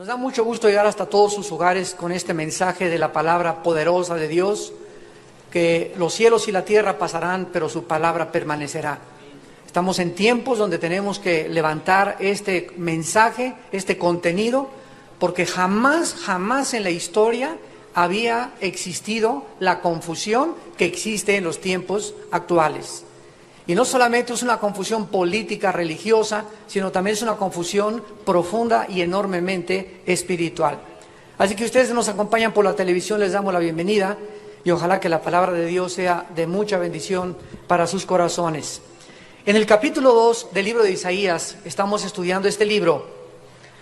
Nos da mucho gusto llegar hasta todos sus hogares con este mensaje de la palabra poderosa de Dios, que los cielos y la tierra pasarán, pero su palabra permanecerá. Estamos en tiempos donde tenemos que levantar este mensaje, este contenido, porque jamás en la historia había existido la confusión que existe en los tiempos actuales. Y no solamente es una confusión política, religiosa, sino también es una confusión profunda y enormemente espiritual. Así que ustedes nos acompañan por la televisión, les damos la bienvenida y ojalá que la palabra de Dios sea de mucha bendición para sus corazones. En el capítulo 2 del libro de Isaías estamos estudiando este libro.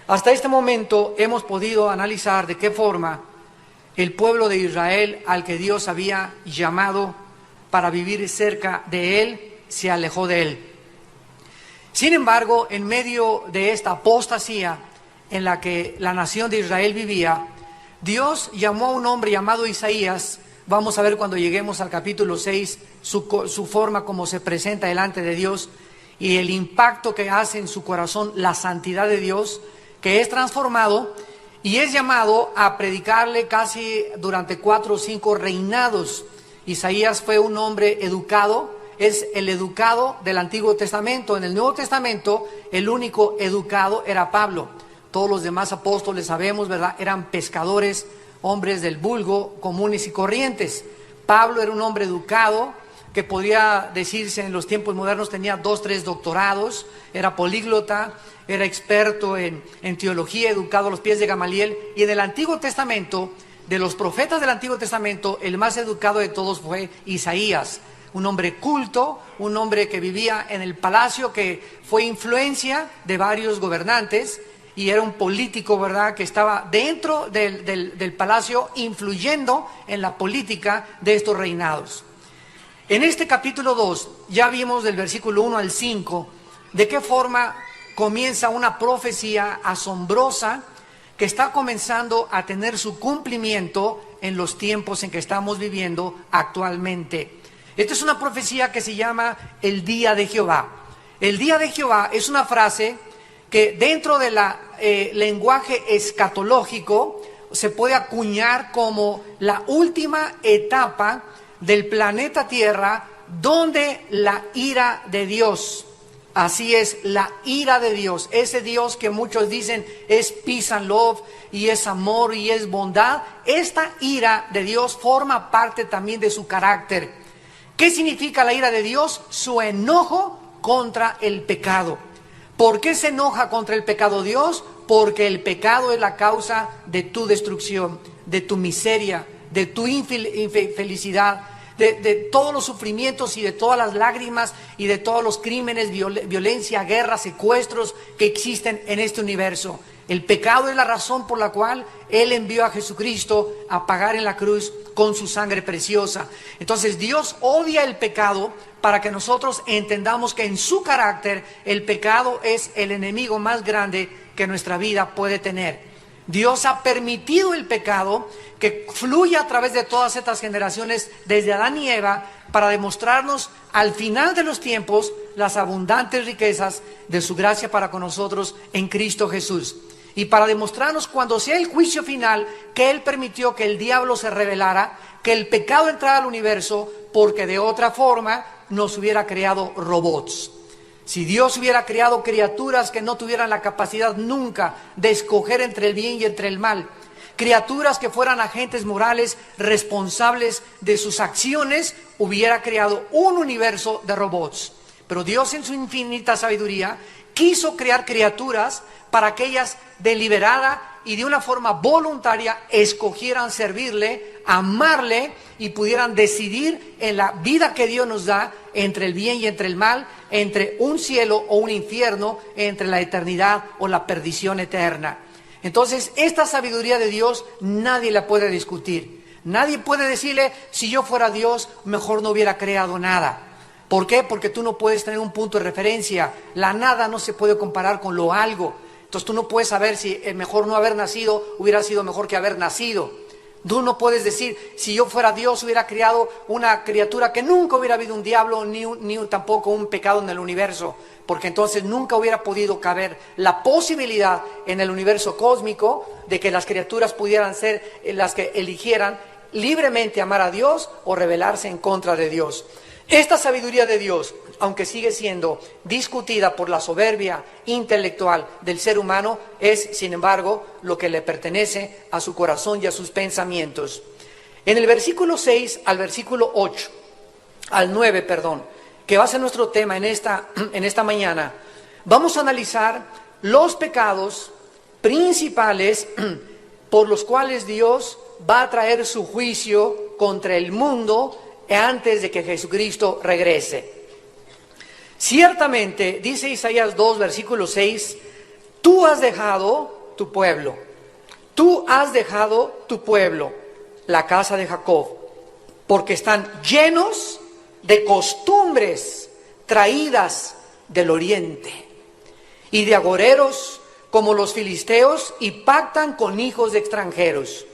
Hasta este momento hemos podido analizar de qué forma el pueblo de Israel, al que Dios había llamado para vivir cerca de él, se alejó de él. Sin embargo, en medio de esta apostasía en la que la nación de Israel vivía, Dios llamó a un hombre llamado Isaías. Vamos a ver cuando lleguemos al capítulo 6 su forma como se presenta delante de Dios y el impacto que hace en su corazón la santidad de Dios, que es transformado y es llamado a predicarle casi durante 4 o 5 reinados. Isaías fue un hombre educado. Es el educado del Antiguo Testamento. En el Nuevo Testamento, el único educado era Pablo. Todos los demás apóstoles, sabemos, ¿verdad?, eran pescadores, hombres del vulgo, comunes y corrientes. Pablo era un hombre educado, que podría decirse en los tiempos modernos tenía 2 o 3 doctorados, era políglota, era experto en teología, educado a los pies de Gamaliel. Y en el Antiguo Testamento, de los profetas del Antiguo Testamento, el más educado de todos fue Isaías. Un hombre culto, un hombre que vivía en el palacio, que fue influencia de varios gobernantes y era un político, ¿verdad?, que estaba dentro del palacio influyendo en la política de estos reinados. En este capítulo 2 ya vimos del versículo 1 al 5 de qué forma comienza una profecía asombrosa que está comenzando a tener su cumplimiento en los tiempos en que estamos viviendo actualmente. Esta es una profecía que se llama el día de Jehová. El día de Jehová es una frase que dentro del lenguaje escatológico se puede acuñar como la última etapa del planeta Tierra, donde la ira de Dios, así es, la ira de Dios, ese Dios que muchos dicen es peace and love y es amor y es bondad, esta ira de Dios forma parte también de su carácter. ¿Qué significa la ira de Dios? Su enojo contra el pecado. ¿Por qué se enoja contra el pecado Dios? Porque el pecado es la causa de tu destrucción, de tu miseria, de tu infelicidad, de todos los sufrimientos y de todas las lágrimas y de todos los crímenes, violencia, guerras, secuestros que existen en este universo. El pecado es la razón por la cual Él envió a Jesucristo a pagar en la cruz con su sangre preciosa. Entonces Dios odia el pecado para que nosotros entendamos que en su carácter el pecado es el enemigo más grande que nuestra vida puede tener. Dios ha permitido el pecado que fluya a través de todas estas generaciones desde Adán y Eva para demostrarnos al final de los tiempos las abundantes riquezas de su gracia para con nosotros en Cristo Jesús. Y para demostrarnos cuando sea el juicio final que Él permitió que el diablo se rebelara, que el pecado entrara al universo, porque de otra forma nos hubiera creado robots. Si Dios hubiera creado criaturas que no tuvieran la capacidad nunca de escoger entre el bien y entre el mal, criaturas que fueran agentes morales responsables de sus acciones, hubiera creado un universo de robots. Pero Dios en su infinita sabiduría quiso crear criaturas para que ellas deliberada y de una forma voluntaria escogieran servirle, amarle y pudieran decidir en la vida que Dios nos da entre el bien y entre el mal, entre un cielo o un infierno, entre la eternidad o la perdición eterna. Entonces, esta sabiduría de Dios nadie la puede discutir. Nadie puede decirle, si yo fuera Dios, mejor no hubiera creado nada. ¿Por qué? Porque tú no puedes tener un punto de referencia. La nada no se puede comparar con lo algo. Entonces tú no puedes saber si mejor no haber nacido hubiera sido mejor que haber nacido. Tú no puedes decir, si yo fuera Dios hubiera creado una criatura que nunca hubiera habido un diablo ni tampoco un pecado en el universo, porque entonces nunca hubiera podido caber la posibilidad en el universo cósmico de que las criaturas pudieran ser las que eligieran libremente amar a Dios o rebelarse en contra de Dios. Esta sabiduría de Dios, aunque sigue siendo discutida por la soberbia intelectual del ser humano, es, sin embargo, lo que le pertenece a su corazón y a sus pensamientos. En el versículo 6 al versículo 8, al 9, perdón, que va a ser nuestro tema en esta mañana, vamos a analizar los pecados principales por los cuales Dios va a traer su juicio contra el mundo antes de que Jesucristo regrese. Ciertamente, dice Isaías 2, versículo 6, tú has dejado tu pueblo, la casa de Jacob, porque están llenos de costumbres traídas del oriente y de agoreros como los filisteos, y pactan con hijos de extranjeros.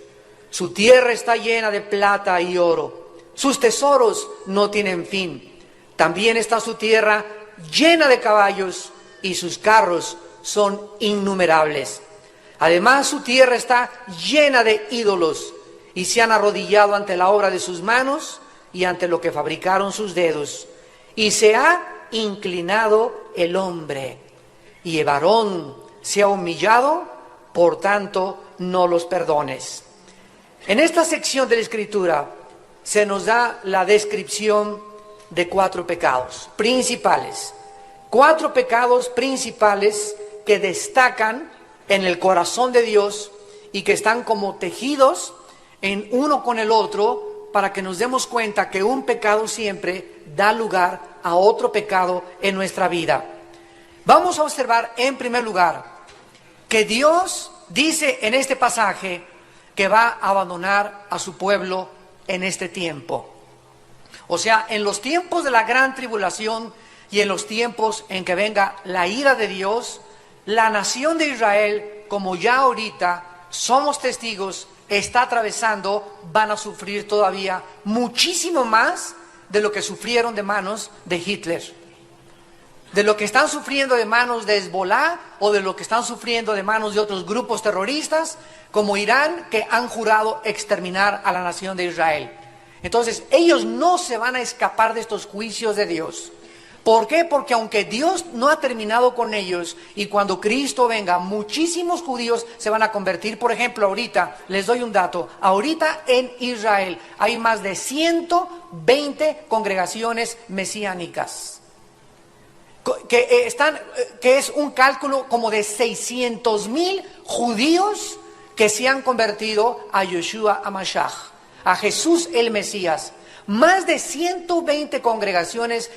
Su tierra está llena de plata y oro, sus tesoros no tienen fin. También está su tierra llena de caballos y sus carros son innumerables. Además, su tierra está llena de ídolos y se han arrodillado ante la obra de sus manos y ante lo que fabricaron sus dedos. Y se ha inclinado el hombre y el varón se ha humillado, por tanto no los perdones. En esta sección de la Escritura se nos da la descripción de 4 pecados principales. 4 pecados principales que destacan en el corazón de Dios y que están como tejidos en uno con el otro para que nos demos cuenta que un pecado siempre da lugar a otro pecado en nuestra vida. Vamos a observar en primer lugar que Dios dice en este pasaje que va a abandonar a su pueblo en este tiempo. O sea, en los tiempos de la gran tribulación y en los tiempos en que venga la ira de Dios, la nación de Israel, como ya ahorita somos testigos, está atravesando, van a sufrir todavía muchísimo más de lo que sufrieron de manos de Hitler, de lo que están sufriendo de manos de Hezbolá o de lo que están sufriendo de manos de otros grupos terroristas como Irán, que han jurado exterminar a la nación de Israel. Entonces, ellos no se van a escapar de estos juicios de Dios. ¿Por qué? Porque aunque Dios no ha terminado con ellos y cuando Cristo venga, muchísimos judíos se van a convertir. Por ejemplo, ahorita, les doy un dato, ahorita en Israel hay más de 120 congregaciones mesiánicas, que es un cálculo como de 600,000 judíos que se han convertido a Yeshua HaMashiach, a Jesús el Mesías. Más de 120 congregaciones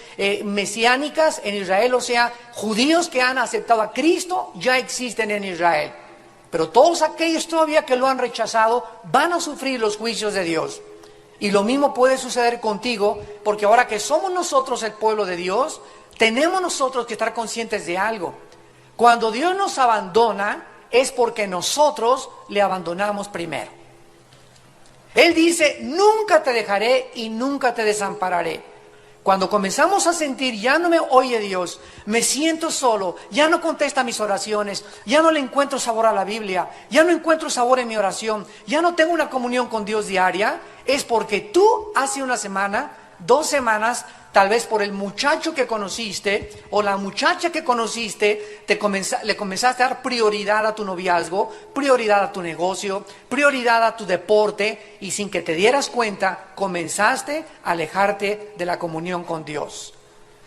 mesiánicas en Israel, o sea, judíos que han aceptado a Cristo ya existen en Israel. Pero todos aquellos todavía que lo han rechazado van a sufrir los juicios de Dios. Y lo mismo puede suceder contigo, porque ahora que somos nosotros el pueblo de Dios, tenemos nosotros que estar conscientes de algo. Cuando Dios nos abandona, es porque nosotros le abandonamos primero. Él dice, nunca te dejaré y nunca te desampararé. Cuando comenzamos a sentir, ya no me oye Dios, me siento solo, ya no contesta mis oraciones, ya no le encuentro sabor a la Biblia, ya no encuentro sabor en mi oración, ya no tengo una comunión con Dios diaria, es porque tú hace una semana, 2 semanas, tal vez por el muchacho que conociste o la muchacha que conociste, le comenzaste a dar prioridad a tu noviazgo, prioridad a tu negocio, prioridad a tu deporte, y sin que te dieras cuenta, comenzaste a alejarte de la comunión con Dios.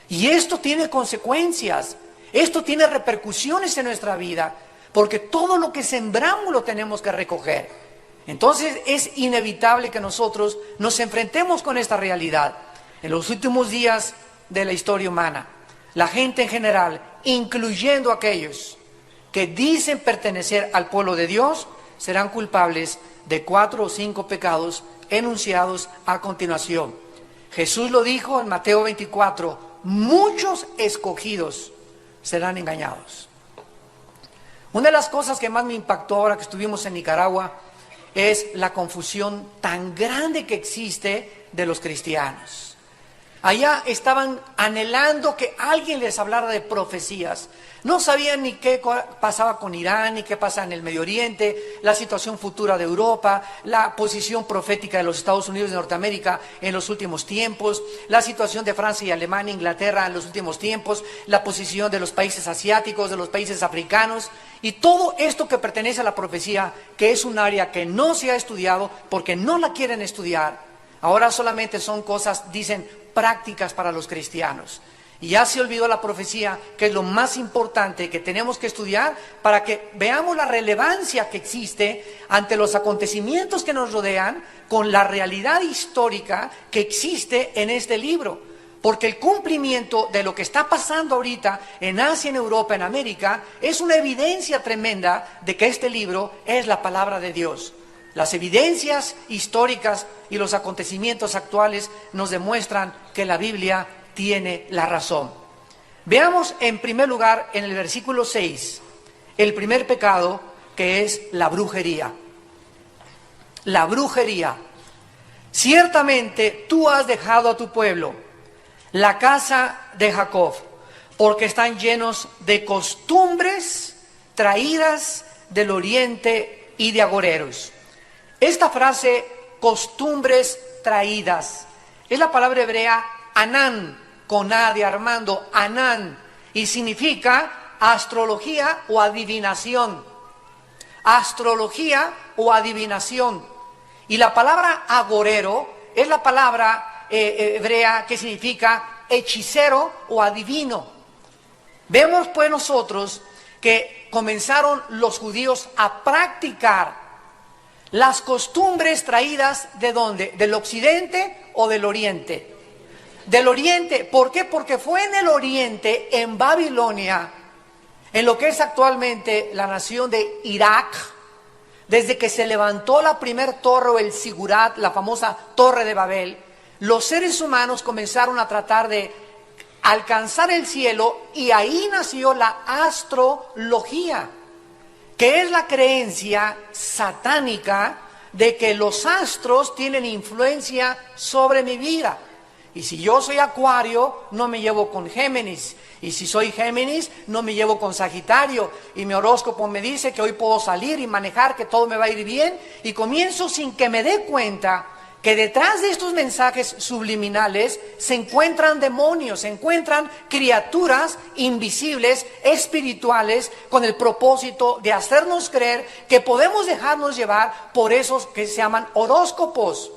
Y esto tiene consecuencias, esto tiene repercusiones en nuestra vida, porque todo lo que sembramos lo tenemos que recoger. Entonces es inevitable que nosotros nos enfrentemos con esta realidad. En los últimos días de la historia humana, la gente en general, incluyendo aquellos que dicen pertenecer al pueblo de Dios, serán culpables de 4 o 5 pecados enunciados a continuación. Jesús lo dijo en Mateo 24, muchos escogidos serán engañados. Una de las cosas que más me impactó ahora que estuvimos en Nicaragua es la confusión tan grande que existe de los cristianos. Allá estaban anhelando que alguien les hablara de profecías. No sabían ni qué pasaba con Irán, ni qué pasa en el Medio Oriente, la situación futura de Europa, la posición profética de los Estados Unidos de Norteamérica en los últimos tiempos, la situación de Francia y Alemania, Inglaterra en los últimos tiempos, la posición de los países asiáticos, de los países africanos, y todo esto que pertenece a la profecía, que es un área que no se ha estudiado porque no la quieren estudiar. Ahora solamente son cosas, dicen, prácticas para los cristianos. Y ya se olvidó la profecía, que es lo más importante que tenemos que estudiar para que veamos la relevancia que existe ante los acontecimientos que nos rodean con la realidad histórica que existe en este libro. Porque el cumplimiento de lo que está pasando ahorita en Asia, en Europa, en América, es una evidencia tremenda de que este libro es la palabra de Dios. Las evidencias históricas y los acontecimientos actuales nos demuestran que la Biblia tiene la razón. Veamos en primer lugar en el versículo 6, el primer pecado, que es la brujería. La brujería. Ciertamente tú has dejado a tu pueblo, la casa de Jacob, porque están llenos de costumbres traídas del oriente y de agoreros. Esta frase, costumbres traídas, es la palabra hebrea anán, con A de Armando, anán, y significa astrología o adivinación. Astrología o adivinación. Y la palabra agorero es la palabra hebrea que significa hechicero o adivino. Vemos pues nosotros que comenzaron los judíos a practicar las costumbres traídas ¿de dónde? ¿Del occidente o del oriente? Del oriente. ¿Por qué? Porque fue en el oriente, en Babilonia, en lo que es actualmente la nación de Irak, desde que se levantó la primer torre o el Sigurat, la famosa Torre de Babel, los seres humanos comenzaron a tratar de alcanzar el cielo, y ahí nació la astrología, que es la creencia satánica de que los astros tienen influencia sobre mi vida. Y si yo soy Acuario, no me llevo con Géminis. Y si soy Géminis, no me llevo con Sagitario. Y mi horóscopo me dice que hoy puedo salir y manejar, que todo me va a ir bien. Y comienzo sin que me dé cuenta que detrás de estos mensajes subliminales se encuentran demonios, se encuentran criaturas invisibles, espirituales, con el propósito de hacernos creer que podemos dejarnos llevar por esos que se llaman horóscopos.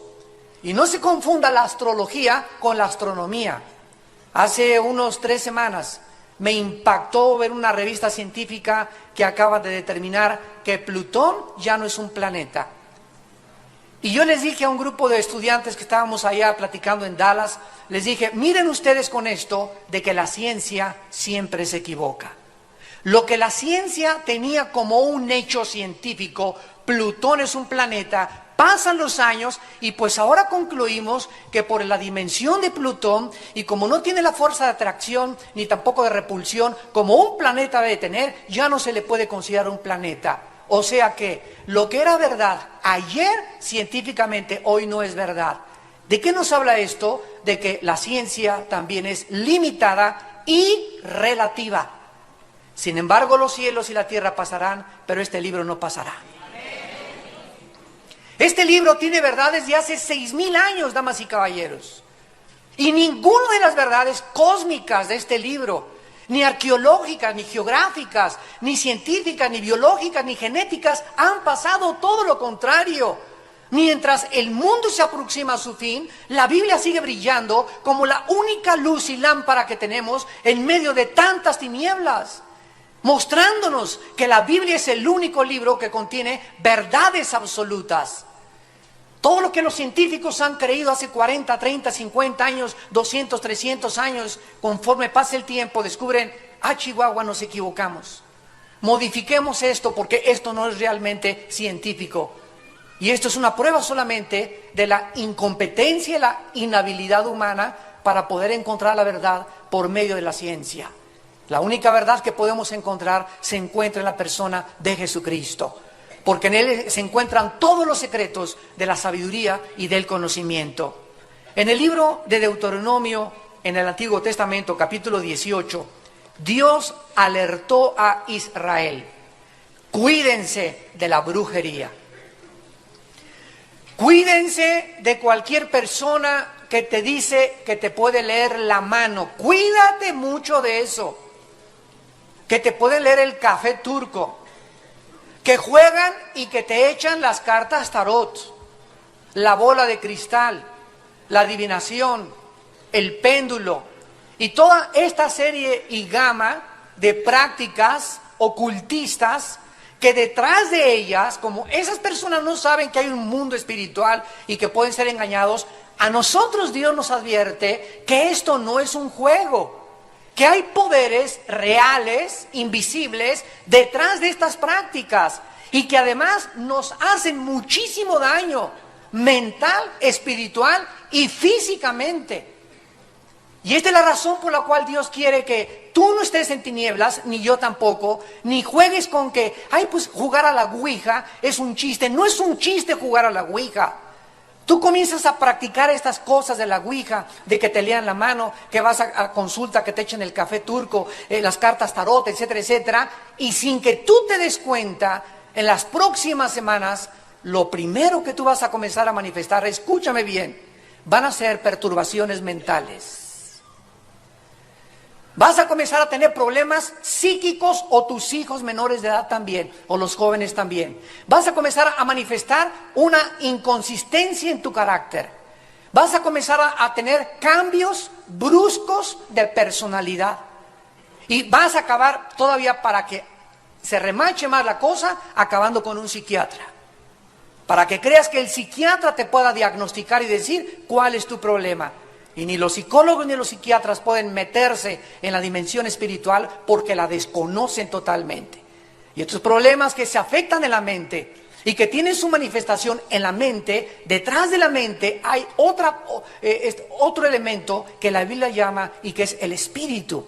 Y no se confunda la astrología con la astronomía. Hace unos 3 semanas me impactó ver una revista científica que acaba de determinar que Plutón ya no es un planeta. Y yo les dije a un grupo de estudiantes que estábamos allá platicando en Dallas, les dije, miren ustedes con esto de que la ciencia siempre se equivoca. Lo que la ciencia tenía como un hecho científico, Plutón es un planeta, pasan los años y pues ahora concluimos que por la dimensión de Plutón, y como no tiene la fuerza de atracción ni tampoco de repulsión como un planeta debe tener, ya no se le puede considerar un planeta. O sea que lo que era verdad ayer científicamente hoy no es verdad. ¿De qué nos habla esto? De que la ciencia también es limitada y relativa. Sin embargo, los cielos y la tierra pasarán, pero este libro no pasará. Este libro tiene verdades de hace 6,000 años, damas y caballeros. Y ninguna de las verdades cósmicas de este libro, ni arqueológicas, ni geográficas, ni científicas, ni biológicas, ni genéticas, han pasado, todo lo contrario. Mientras el mundo se aproxima a su fin, la Biblia sigue brillando como la única luz y lámpara que tenemos en medio de tantas tinieblas, mostrándonos que la Biblia es el único libro que contiene verdades absolutas. Todo lo que los científicos han creído hace 40, 30, 50 años, 200, 300 años, conforme pasa el tiempo, descubren, Chihuahua, nos equivocamos. Modifiquemos esto porque esto no es realmente científico. Y esto es una prueba solamente de la incompetencia y la inhabilidad humana para poder encontrar la verdad por medio de la ciencia. La única verdad que podemos encontrar se encuentra en la persona de Jesucristo. porque en Él se encuentran todos los secretos de la sabiduría y del conocimiento. En el libro de Deuteronomio, en el Antiguo Testamento, capítulo 18, Dios alertó a Israel: cuídense de la brujería. Cuídense de cualquier persona que te dice que te puede leer la mano. Cuídate mucho de eso. Que te puede leer el café turco. Que juegan y que te echan las cartas tarot, la bola de cristal, la adivinación, el péndulo y toda esta serie y gama de prácticas ocultistas que detrás de ellas, como esas personas no saben que hay un mundo espiritual y que pueden ser engañados, a nosotros Dios nos advierte que esto no es un juego, que hay poderes reales, invisibles, detrás de estas prácticas y que además nos hacen muchísimo daño mental, espiritual y físicamente. Y esta es la razón por la cual Dios quiere que tú no estés en tinieblas, ni yo tampoco, ni juegues con que, ay, pues jugar a la ouija es un chiste. No es un chiste jugar a la ouija. Tú comienzas a practicar estas cosas de la ouija, de que te lean la mano, que vas a consulta, que te echen el café turco, las cartas tarot, etcétera, etcétera, y sin que tú te des cuenta, en las próximas semanas, lo primero que tú vas a comenzar a manifestar, escúchame bien, van a ser perturbaciones mentales. Vas a comenzar a tener problemas psíquicos, o tus hijos menores de edad también, o los jóvenes también. Vas a comenzar a manifestar una inconsistencia en tu carácter. Vas a comenzar a tener cambios bruscos de personalidad. Y vas a acabar todavía, para que se remache más la cosa, acabando con un psiquiatra. Para que creas que el psiquiatra te pueda diagnosticar y decir cuál es tu problema. Y ni los psicólogos ni los psiquiatras pueden meterse en la dimensión espiritual porque la desconocen totalmente. Y estos problemas que se afectan en la mente y que tienen su manifestación en la mente, detrás de la mente hay otro elemento que la Biblia llama y que es el espíritu.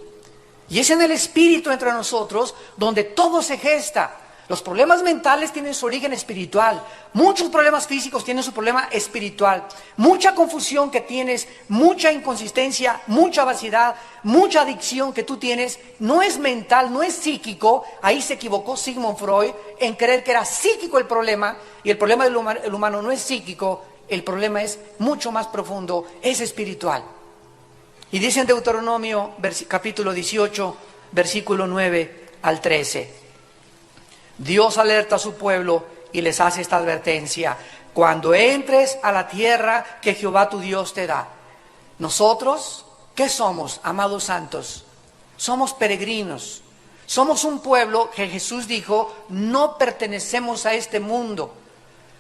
Y es en el espíritu entre nosotros donde todo se gesta. Los problemas mentales tienen su origen espiritual. Muchos problemas físicos tienen su problema espiritual. Mucha confusión que tienes, mucha inconsistencia, mucha vaciedad, mucha adicción que tú tienes, no es mental, no es psíquico. Ahí se equivocó Sigmund Freud en creer que era psíquico el problema. Y el problema del humano no es psíquico, el problema es mucho más profundo, es espiritual. Y dice en Deuteronomio capítulo 18, versículo 9 al 13. Dios alerta a su pueblo y les hace esta advertencia: cuando entres a la tierra que Jehová tu Dios te da. Nosotros, ¿qué somos, amados santos? Somos peregrinos. Somos un pueblo que Jesús dijo, no pertenecemos a este mundo.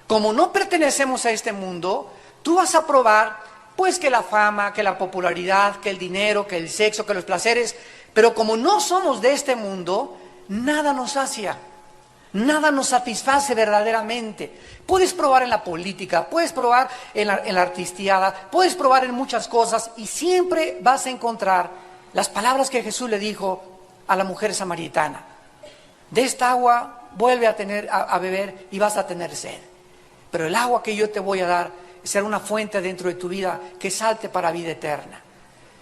Como no pertenecemos a este mundo, tú vas a probar, pues, que la fama, que la popularidad, que el dinero, que el sexo, que los placeres. Pero como no somos de este mundo, nada nos sacia. Nada nos satisface verdaderamente. Puedes probar en la política, puedes probar en la artistiada, puedes probar en muchas cosas y siempre vas a encontrar las palabras que Jesús le dijo a la mujer samaritana: de esta agua vuelve a beber y vas a tener sed. Pero el agua que yo te voy a dar será una fuente dentro de tu vida que salte para vida eterna.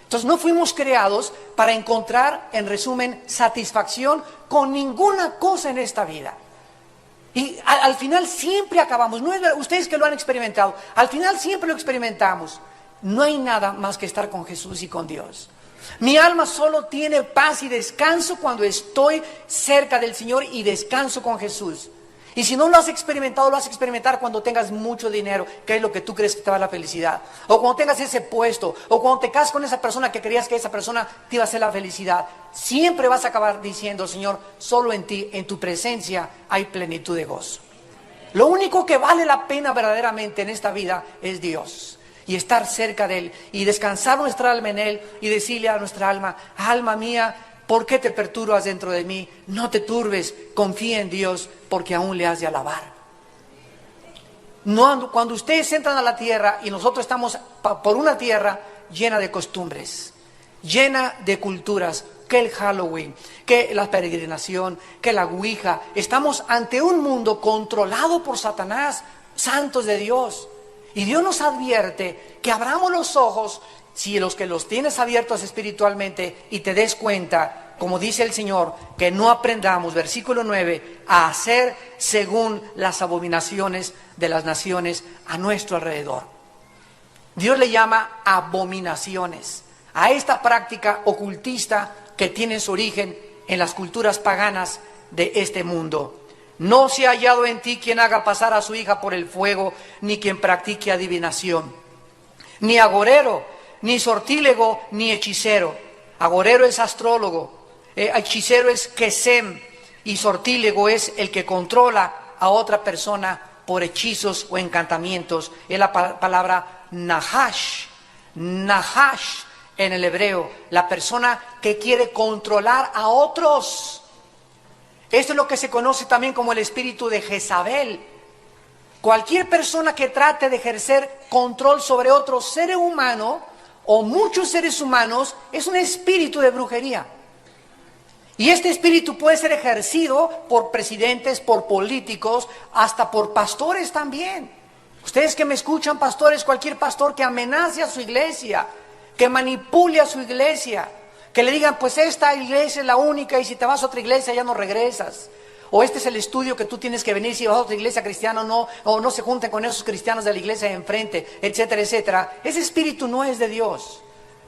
Entonces no fuimos creados para encontrar, en resumen, satisfacción con ninguna cosa en esta vida. Y al final siempre acabamos, no es verdad, ustedes que lo han experimentado, al final siempre lo experimentamos. No hay nada más que estar con Jesús y con Dios. Mi alma solo tiene paz y descanso cuando estoy cerca del Señor y descanso con Jesús. Y si no lo has experimentado, lo vas a experimentar cuando tengas mucho dinero, que es lo que tú crees que te va a dar la felicidad. O cuando tengas ese puesto, o cuando te casas con esa persona que creías que esa persona te iba a hacer la felicidad. Siempre vas a acabar diciendo: Señor, solo en ti, en tu presencia, hay plenitud de gozo. Lo único que vale la pena verdaderamente en esta vida es Dios. Y estar cerca de Él, y descansar nuestra alma en Él, y decirle a nuestra alma: alma mía, ¿por qué te perturbas dentro de mí? No te turbes, confía en Dios, porque aún le has de alabar. No, cuando ustedes entran a la tierra y nosotros estamos por una tierra llena de costumbres, llena de culturas, que el Halloween, que la peregrinación, que la Ouija. Estamos ante un mundo controlado por Satanás, santos de Dios. Y Dios nos advierte que abramos los ojos, si los que los tienes abiertos espiritualmente, y te des cuenta, como dice el Señor, que no aprendamos, versículo 9, a hacer según las abominaciones de las naciones a nuestro alrededor. Dios le llama abominaciones a esta práctica ocultista que tiene su origen en las culturas paganas de este mundo. No se ha hallado en ti quien haga pasar a su hija por el fuego, ni quien practique adivinación, ni agorero, ni sortílego, ni hechicero. Agorero es astrólogo, hechicero es quesem, y sortílego es el que controla a otra persona por hechizos o encantamientos. Es la palabra nahash, nahash en el hebreo, la persona que quiere controlar a otros. Esto es lo que se conoce también como el espíritu de Jezabel. Cualquier persona que trate de ejercer control sobre otro ser humano o muchos seres humanos es un espíritu de brujería. Y este espíritu puede ser ejercido por presidentes, por políticos, hasta por pastores también. Ustedes que me escuchan, pastores, cualquier pastor que amenace a su iglesia, que manipule a su iglesia, que le digan, pues esta iglesia es la única y si te vas a otra iglesia ya no regresas. O este es el estudio que tú tienes que venir, si vas a otra iglesia cristiana o no se junten con esos cristianos de la iglesia de enfrente, etcétera, etcétera. Ese espíritu no es de Dios.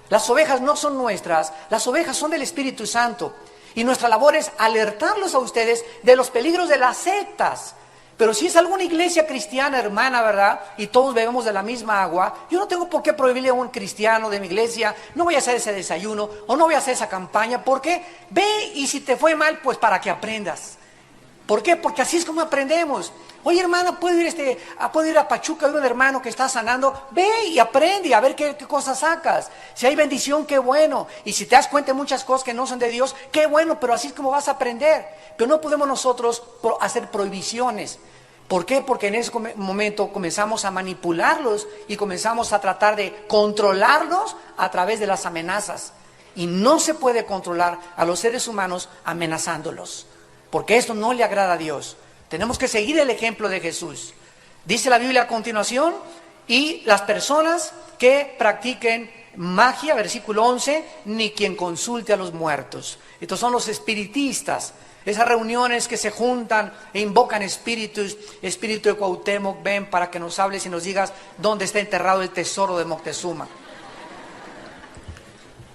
Las ovejas no son nuestras, las ovejas son del Espíritu Santo. Y nuestra labor es alertarlos a ustedes de los peligros de las sectas. Pero si es alguna iglesia cristiana, hermana, ¿verdad? Y todos bebemos de la misma agua, yo no tengo por qué prohibirle a un cristiano de mi iglesia, no voy a hacer ese desayuno o no voy a hacer esa campaña, porque ve y si te fue mal, pues para que aprendas. ¿Por qué? Porque así es como aprendemos. Oye, hermana, ¿puedo ir a Pachuca, a ver un hermano que está sanando? Ve y aprende a ver qué cosas sacas. Si hay bendición, qué bueno. Y si te das cuenta de muchas cosas que no son de Dios, qué bueno, pero así es como vas a aprender. Pero no podemos nosotros hacer prohibiciones. ¿Por qué? Porque en ese momento comenzamos a manipularlos y comenzamos a tratar de controlarlos a través de las amenazas. Y no se puede controlar a los seres humanos amenazándolos, porque esto no le agrada a Dios. Tenemos que seguir el ejemplo de Jesús. Dice la Biblia a continuación, y las personas que practiquen magia, versículo 11, ni quien consulte a los muertos. Estos son los espiritistas, esas reuniones que se juntan e invocan espíritus. Espíritu de Cuauhtémoc, ven para que nos hables y nos digas dónde está enterrado el tesoro de Moctezuma.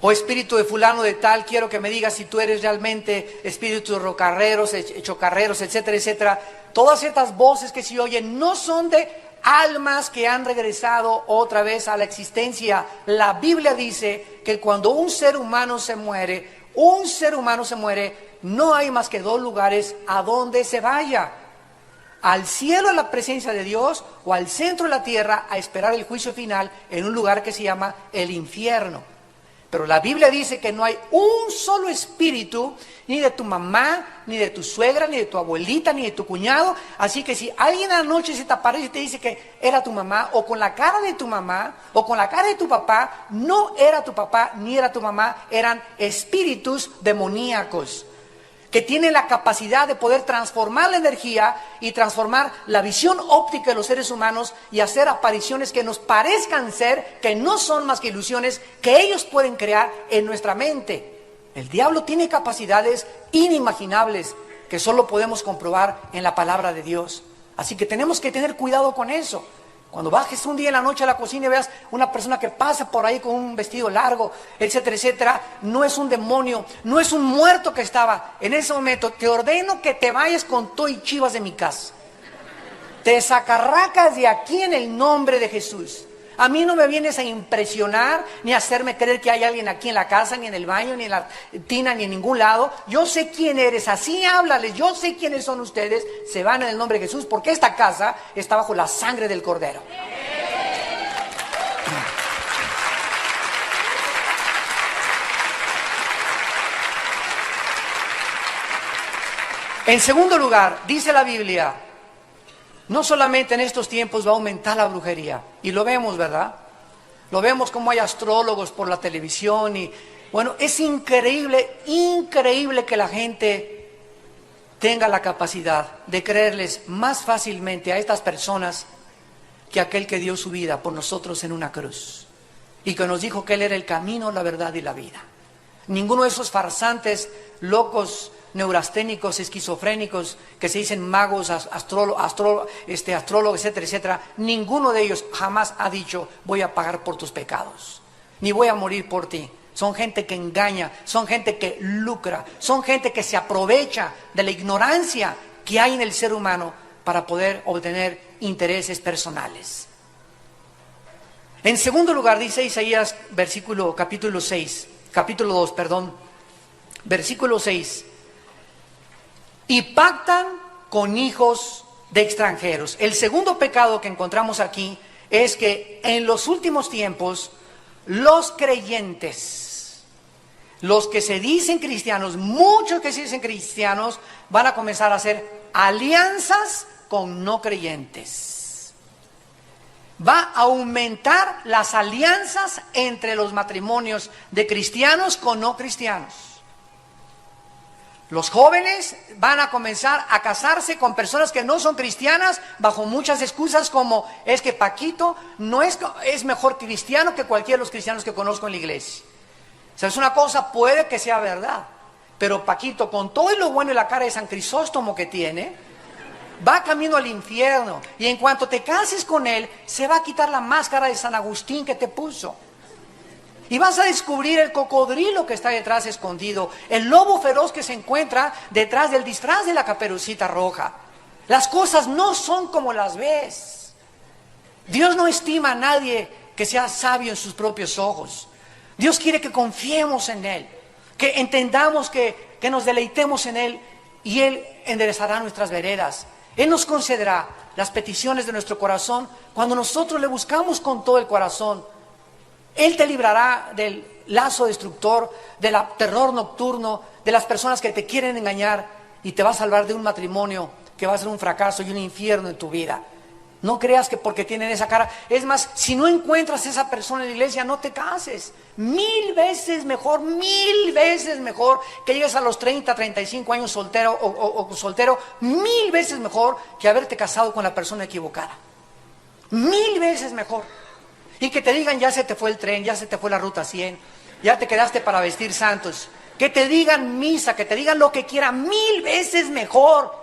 O espíritu de fulano de tal, quiero que me digas si tú eres realmente espíritu de rocarreros, chocarreros, etcétera, etcétera. Todas estas voces que se oyen no son de almas que han regresado otra vez a la existencia. La Biblia dice que cuando un ser humano se muere, no hay más que dos lugares a donde se vaya: al cielo, a la presencia de Dios, o al centro de la tierra a esperar el juicio final en un lugar que se llama el infierno. Pero la Biblia dice que no hay un solo espíritu, ni de tu mamá, ni de tu suegra, ni de tu abuelita, ni de tu cuñado. Así que si alguien anoche se te aparece y te dice que era tu mamá, o con la cara de tu mamá, o con la cara de tu papá, no era tu papá, ni era tu mamá, eran espíritus demoníacos, que tienen la capacidad de poder transformar la energía y transformar la visión óptica de los seres humanos y hacer apariciones que nos parezcan ser, que no son más que ilusiones que ellos pueden crear en nuestra mente. El diablo tiene capacidades inimaginables que solo podemos comprobar en la palabra de Dios. Así que tenemos que tener cuidado con eso. Cuando bajes un día en la noche a la cocina y veas una persona que pasa por ahí con un vestido largo, etcétera, etcétera, no es un demonio, no es un muerto que estaba. En ese momento te ordeno que te vayas con todo y chivas de mi casa. Te sacarracas de aquí en el nombre de Jesús. A mí no me vienes a impresionar ni a hacerme creer que hay alguien aquí en la casa, ni en el baño, ni en la tina, ni en ningún lado. Yo sé quién eres, así háblales, yo sé quiénes son ustedes. Se van en el nombre de Jesús, porque esta casa está bajo la sangre del Cordero. En segundo lugar, dice la Biblia, no solamente en estos tiempos va a aumentar la brujería, y lo vemos, ¿verdad? Lo vemos como hay astrólogos por la televisión y Bueno, es increíble, increíble que la gente tenga la capacidad de creerles más fácilmente a estas personas que aquel que dio su vida por nosotros en una cruz y que nos dijo que Él era el camino, la verdad y la vida. Ninguno de esos farsantes, locos, neurasténicos, esquizofrénicos, que se dicen magos, astrólogos, etcétera, etcétera, ninguno de ellos jamás ha dicho: voy a pagar por tus pecados, ni voy a morir por ti. Son gente que engaña, son gente que lucra, son gente que se aprovecha de la ignorancia que hay en el ser humano para poder obtener intereses personales. En segundo lugar, dice Isaías, capítulo 2, versículo 6. Y pactan con hijos de extranjeros. El segundo pecado que encontramos aquí es que en los últimos tiempos los creyentes, los que se dicen cristianos, muchos que se dicen cristianos, van a comenzar a hacer alianzas con no creyentes. Va a aumentar las alianzas entre los matrimonios de cristianos con no cristianos. Los jóvenes van a comenzar a casarse con personas que no son cristianas bajo muchas excusas, como es que Paquito no es mejor cristiano que cualquiera de los cristianos que conozco en la iglesia. O sea, es una cosa, puede que sea verdad, pero Paquito, con todo lo bueno y la cara de San Crisóstomo que tiene, va camino al infierno, y en cuanto te cases con él, se va a quitar la máscara de San Agustín que te puso. Y vas a descubrir el cocodrilo que está detrás escondido, el lobo feroz que se encuentra detrás del disfraz de la Caperucita Roja. Las cosas no son como las ves. Dios no estima a nadie que sea sabio en sus propios ojos. Dios quiere que confiemos en Él, que entendamos que nos deleitemos en Él, y Él enderezará nuestras veredas. Él nos concederá las peticiones de nuestro corazón cuando nosotros le buscamos con todo el corazón. Él te librará del lazo destructor, del terror nocturno, de las personas que te quieren engañar, y te va a salvar de un matrimonio que va a ser un fracaso y un infierno en tu vida. No creas que porque tienen esa cara. Es más, si no encuentras esa persona en la iglesia, no te cases. 1000 veces mejor que llegues a los 30, 35 años soltero o soltero. 1000 veces mejor que haberte casado con la persona equivocada. 1000 veces mejor. Y que te digan: ya se te fue el tren, ya se te fue la ruta 100, ya te quedaste para vestir santos. Que te digan misa, que te digan lo que quieran, 1000 veces mejor.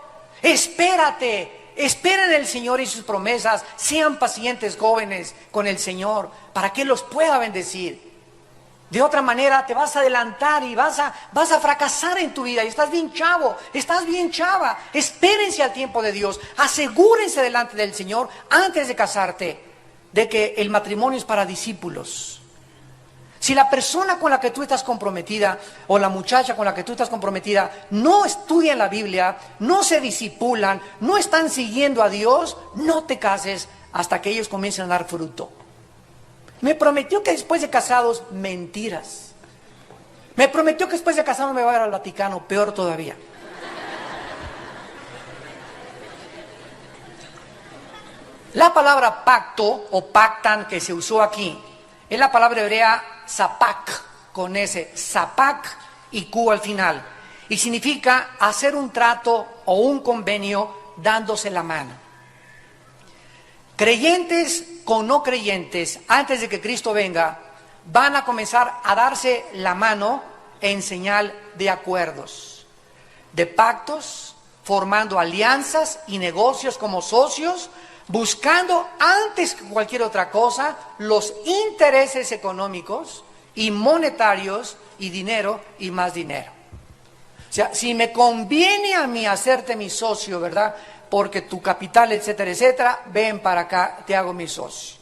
Espérate. Esperen en el Señor y sus promesas. Sean pacientes, jóvenes, con el Señor, para que Él los pueda bendecir. De otra manera te vas a adelantar y vas a fracasar en tu vida. Y estás bien chavo, estás bien chava. Espérense al tiempo de Dios. Asegúrense delante del Señor, antes de casarte, de que el matrimonio es para discípulos. Si la persona con la que tú estás comprometida, o la muchacha con la que tú estás comprometida, no estudian la Biblia, no se discipulan, no están siguiendo a Dios, no te cases hasta que ellos comiencen a dar fruto. Me prometió que después de casados, mentiras. Me prometió que después de casados me va a ir al Vaticano, peor todavía. La palabra pacto o pactan que se usó aquí es la palabra hebrea zapak, con S, zapak y Q al final, y significa hacer un trato o un convenio dándose la mano. Creyentes con no creyentes, antes de que Cristo venga, van a comenzar a darse la mano en señal de acuerdos, de pactos, formando alianzas y negocios como socios, buscando antes que cualquier otra cosa los intereses económicos y monetarios, y dinero y más dinero. O sea, si me conviene a mí hacerte mi socio, ¿verdad?, porque tu capital, etcétera, etcétera, ven para acá, te hago mi socio.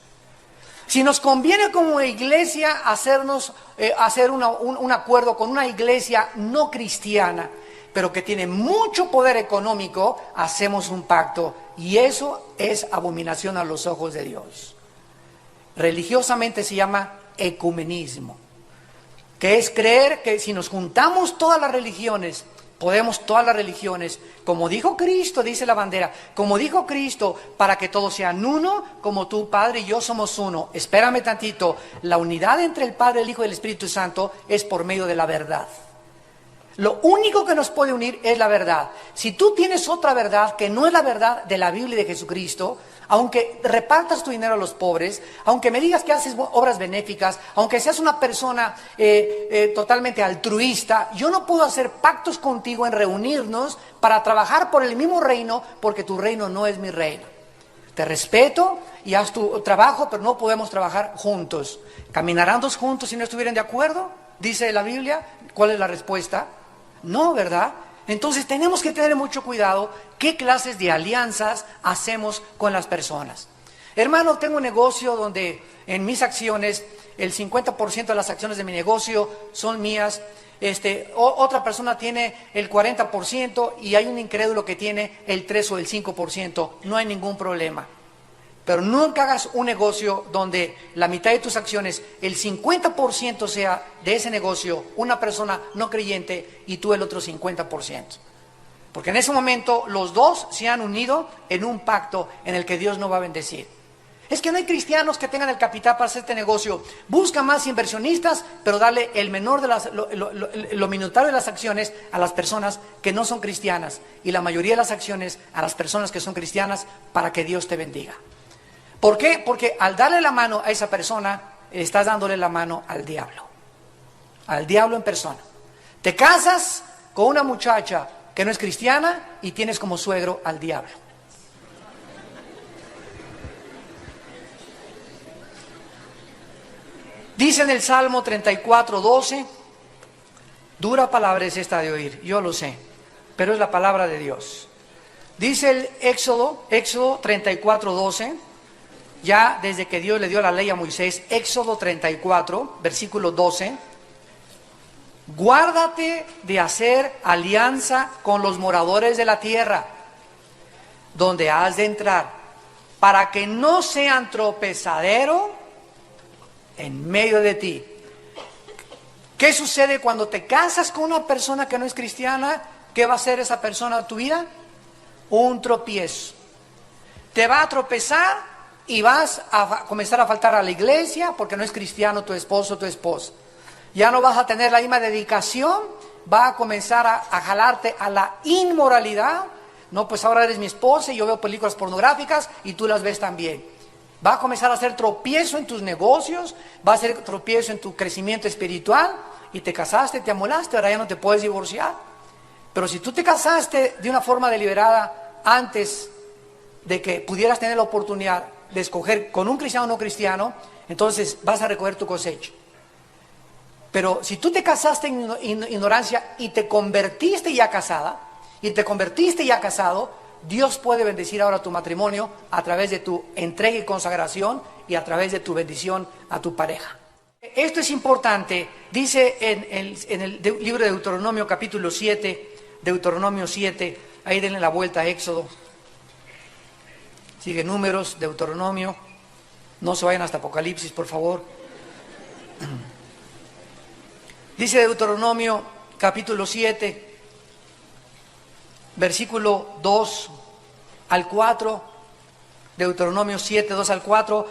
Si nos conviene como iglesia hacer un acuerdo con una iglesia no cristiana, pero que tiene mucho poder económico, hacemos un pacto, y eso es abominación a los ojos de Dios. Religiosamente se llama ecumenismo, que es creer que si nos juntamos todas las religiones Podemos todas las religiones, como dijo Cristo, dice la bandera, como dijo Cristo, para que todos sean uno, como tú, Padre, y yo somos uno. Espérame tantito, la unidad entre el Padre, el Hijo y el Espíritu Santo es por medio de la verdad. Lo único que nos puede unir es la verdad. Si tú tienes otra verdad que no es la verdad de la Biblia y de Jesucristo, aunque repartas tu dinero a los pobres, aunque me digas que haces obras benéficas, aunque seas una persona totalmente altruista, yo no puedo hacer pactos contigo en reunirnos para trabajar por el mismo reino, porque tu reino no es mi reino. Te respeto y haz tu trabajo, pero no podemos trabajar juntos. ¿Caminarán dos juntos si no estuvieran de acuerdo? Dice la Biblia. ¿Cuál es la respuesta? No, ¿verdad? Entonces tenemos que tener mucho cuidado qué clases de alianzas hacemos con las personas. Hermano, tengo un negocio donde en mis acciones, el 50% de las acciones de mi negocio son mías. Otra persona tiene el 40% y hay un incrédulo que tiene el 3 o el 5%. No hay ningún problema. Pero nunca hagas un negocio donde la mitad de tus acciones, el 50% sea de ese negocio, una persona no creyente y tú el otro 50%. Porque en ese momento los dos se han unido en un pacto en el que Dios no va a bendecir. Es que no hay cristianos que tengan el capital para hacer este negocio. Busca más inversionistas, pero dale el menor de lo minoritario de las acciones a las personas que no son cristianas y la mayoría de las acciones a las personas que son cristianas para que Dios te bendiga. ¿Por qué? Porque al darle la mano a esa persona, estás dándole la mano al diablo en persona. Te casas con una muchacha que no es cristiana y tienes como suegro al diablo. Dice en el Salmo 34:12, dura palabra es esta de oír, yo lo sé, pero es la palabra de Dios. Dice el Éxodo 34:12, ya desde que Dios le dio la ley a Moisés, Éxodo 34, versículo 12, guárdate de hacer alianza con los moradores de la tierra, donde has de entrar, para que no sean tropezadero en medio de ti. ¿Qué sucede cuando te casas con una persona que no es cristiana? ¿Qué va a hacer esa persona en tu vida? Un tropiezo. Te va a tropezar y vas a comenzar a faltar a la iglesia porque no es cristiano tu esposo o tu esposa. Ya no vas a tener la misma dedicación, va a comenzar a jalarte a la inmoralidad. No, pues ahora eres mi esposa y yo veo películas pornográficas y tú las ves también. Va a comenzar a hacer tropiezo en tus negocios, va a hacer tropiezo en tu crecimiento espiritual y te casaste, te amolaste, ahora ya no te puedes divorciar. Pero si tú te casaste de una forma deliberada antes de que pudieras tener la oportunidad de escoger con un cristiano o no cristiano, entonces vas a recoger tu cosecha. Pero si tú te casaste en ignorancia y te convertiste ya casada, y te convertiste ya casado, Dios puede bendecir ahora tu matrimonio a través de tu entrega y consagración y a través de tu bendición a tu pareja. Esto es importante, dice en el libro de Deuteronomio capítulo 7, Deuteronomio 7, ahí denle la vuelta a Éxodo. Sigue Números, Deuteronomio, no se vayan hasta Apocalipsis, por favor. Dice Deuteronomio capítulo 7, versículo 2 al 4, Deuteronomio 7, 2 al 4,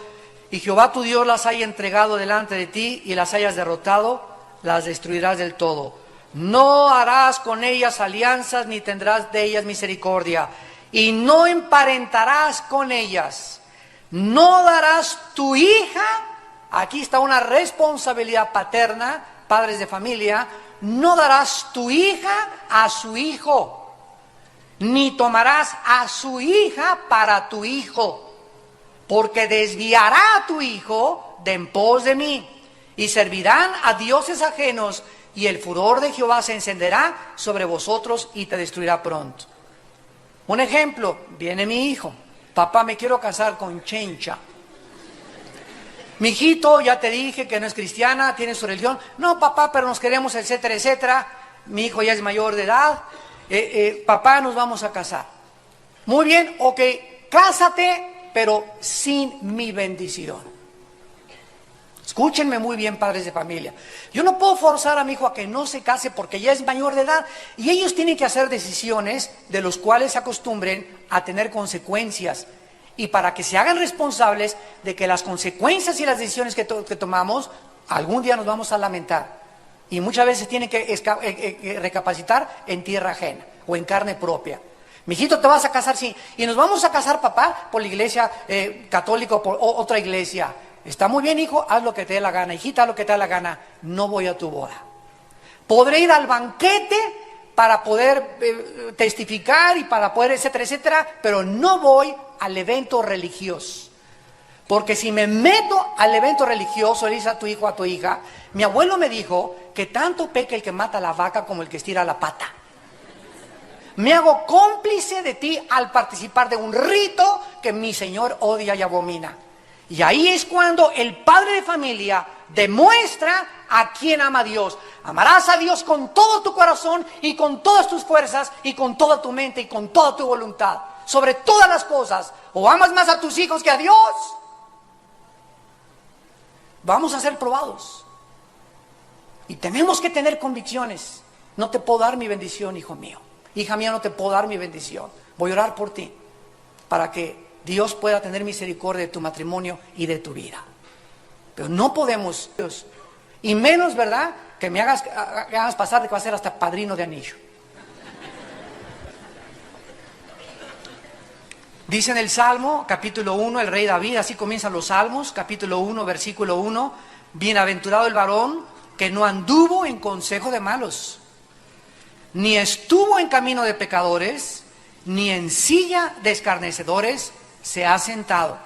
y Jehová tu Dios las haya entregado delante de ti y las hayas derrotado, las destruirás del todo. No harás con ellas alianzas ni tendrás de ellas misericordia. Y no emparentarás con ellas, no darás tu hija, aquí está una responsabilidad paterna, padres de familia, no darás tu hija a su hijo, ni tomarás a su hija para tu hijo, porque desviará a tu hijo de en pos de mí, y servirán a dioses ajenos, y el furor de Jehová se encenderá sobre vosotros y te destruirá pronto. Un ejemplo, viene mi hijo, papá, me quiero casar con Chencha. Mi hijito, ya te dije que no es cristiana, tiene su religión. No, papá, pero nos queremos, etcétera, etcétera. Mi hijo ya es mayor de edad. Papá, nos vamos a casar. Muy bien, ok, cásate, pero sin mi bendición. Escúchenme muy bien, padres de familia. Yo no puedo forzar a mi hijo a que no se case porque ya es mayor de edad y ellos tienen que hacer decisiones de los cuales se acostumbren a tener consecuencias y para que se hagan responsables de que las consecuencias y las decisiones que tomamos algún día nos vamos a lamentar y muchas veces tienen que recapacitar en tierra ajena o en carne propia. Mijito, te vas a casar, sí, y nos vamos a casar, papá, por la iglesia católica o por otra iglesia. Está muy bien, hijo, haz lo que te dé la gana. Hijita, haz lo que te dé la gana. No voy a tu boda. Podré ir al banquete para poder testificar y para poder, etcétera, etcétera, pero no voy al evento religioso. Porque si me meto al evento religioso, le dice a tu hijo, a tu hija, mi abuelo me dijo que tanto peca el que mata a la vaca como el que estira la pata. Me hago cómplice de ti al participar de un rito que mi Señor odia y abomina. Y ahí es cuando el padre de familia demuestra a quién ama a Dios. Amarás a Dios con todo tu corazón y con todas tus fuerzas y con toda tu mente y con toda tu voluntad. Sobre todas las cosas. O amas más a tus hijos que a Dios. Vamos a ser probados. Y tenemos que tener convicciones. No te puedo dar mi bendición, hijo mío. Hija mía, no te puedo dar mi bendición. Voy a orar por ti para que Dios pueda tener misericordia de tu matrimonio y de tu vida. Pero no podemos, Dios, y menos, ¿verdad?, que me hagas pasar de que va a ser hasta padrino de anillo. Dice en el Salmo, capítulo 1, el rey David, así comienzan los Salmos, capítulo 1, versículo 1, bienaventurado el varón que no anduvo en consejo de malos, ni estuvo en camino de pecadores, ni en silla de escarnecedores se ha sentado.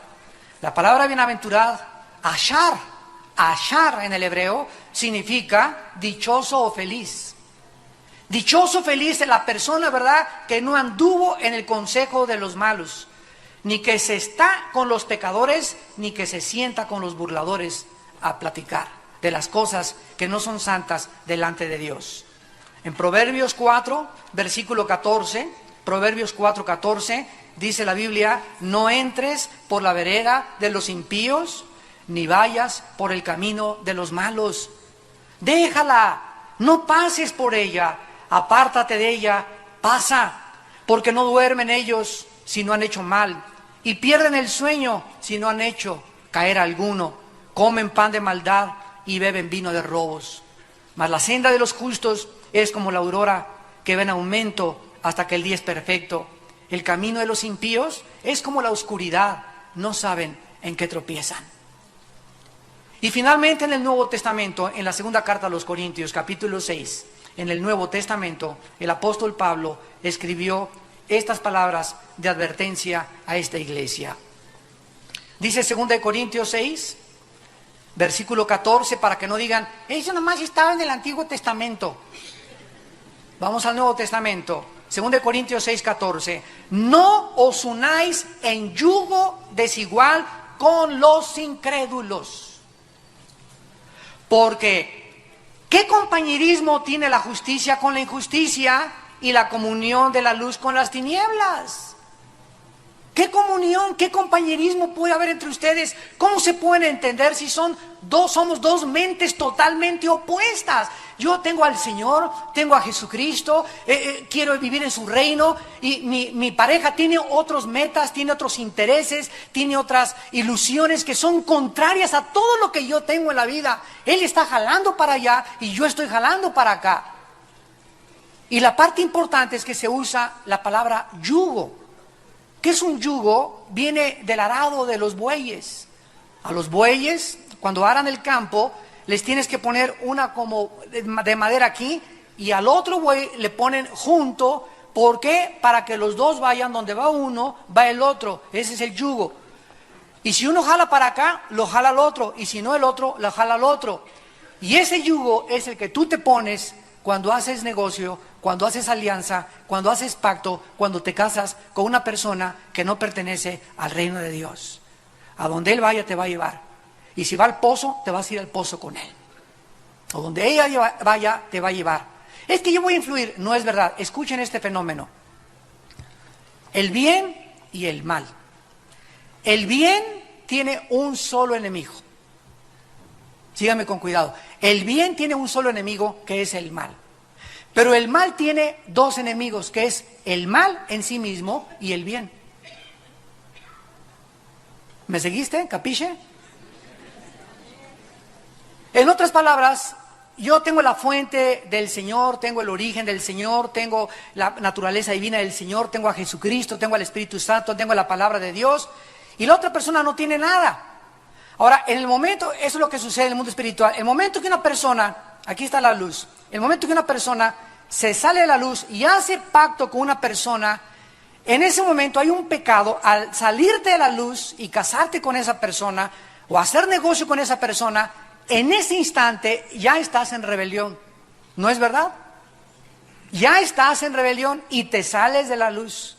La palabra bienaventurado, ashar en el hebreo, significa dichoso o feliz. Dichoso, feliz es la persona, ¿verdad?, que no anduvo en el consejo de los malos, ni que se está con los pecadores, ni que se sienta con los burladores a platicar de las cosas que no son santas delante de Dios. En Proverbios 4, versículo 14, Proverbios 4, 14, dice la Biblia, no entres por la vereda de los impíos, ni vayas por el camino de los malos. Déjala, no pases por ella, apártate de ella, pasa, porque no duermen ellos si no han hecho mal, y pierden el sueño si no han hecho caer a alguno, comen pan de maldad y beben vino de robos. Mas la senda de los justos es como la aurora que va en aumento hasta que el día es perfecto. El camino de los impíos es como la oscuridad, no saben en qué tropiezan. Y finalmente en el Nuevo Testamento, en la segunda carta a los Corintios, capítulo 6, en el Nuevo Testamento, el apóstol Pablo escribió estas palabras de advertencia a esta iglesia. Dice 2 Corintios 6, versículo 14, para que no digan, eso nomás estaba en el Antiguo Testamento. Vamos al Nuevo Testamento. 2 Corintios 6, 14. No os unáis en yugo desigual con los incrédulos. Porque, ¿qué compañerismo tiene la justicia con la injusticia y la comunión de la luz con las tinieblas? ¿Qué comunión, qué compañerismo puede haber entre ustedes? ¿Cómo se pueden entender si somos dos mentes totalmente opuestas? Yo tengo al Señor, tengo a Jesucristo, quiero vivir en su reino y mi pareja tiene otros metas, tiene otros intereses, tiene otras ilusiones que son contrarias a todo lo que yo tengo en la vida. Él está jalando para allá y yo estoy jalando para acá. Y la parte importante es que se usa la palabra yugo. ¿Qué es un yugo? Viene del arado de los bueyes. A los bueyes, cuando aran el campo, les tienes que poner una como de madera aquí y al otro buey le ponen junto. ¿Por qué? Para que los dos vayan donde va uno, va el otro. Ese es el yugo. Y si uno jala para acá, lo jala al otro. Y si no, el otro, lo jala al otro. Y ese yugo es el que tú te pones cuando haces negocio, cuando haces alianza, cuando haces pacto, cuando te casas con una persona que no pertenece al reino de Dios. A donde Él vaya te va a llevar. Y si va al pozo, te vas a ir al pozo con Él. O donde ella vaya, te va a llevar. Es que yo voy a influir. No es verdad. Escuchen este fenómeno. El bien y el mal. El bien tiene un solo enemigo. Síganme con cuidado. El bien tiene un solo enemigo, que es el mal. Pero el mal tiene dos enemigos, que es el mal en sí mismo y el bien. ¿Me seguiste? ¿Capiche? En otras palabras, yo tengo la fuente del Señor, tengo el origen del Señor, tengo la naturaleza divina del Señor, tengo a Jesucristo, tengo al Espíritu Santo, tengo la palabra de Dios, y la otra persona no tiene nada. Ahora, en el momento, eso es lo que sucede en el mundo espiritual, el momento que una persona, aquí está la luz, el momento que una persona se sale de la luz y hace pacto con una persona, en ese momento hay un pecado. Al salirte de la luz y casarte con esa persona o hacer negocio con esa persona, en ese instante ya estás en rebelión. ¿No es verdad? Ya estás en rebelión y te sales de la luz.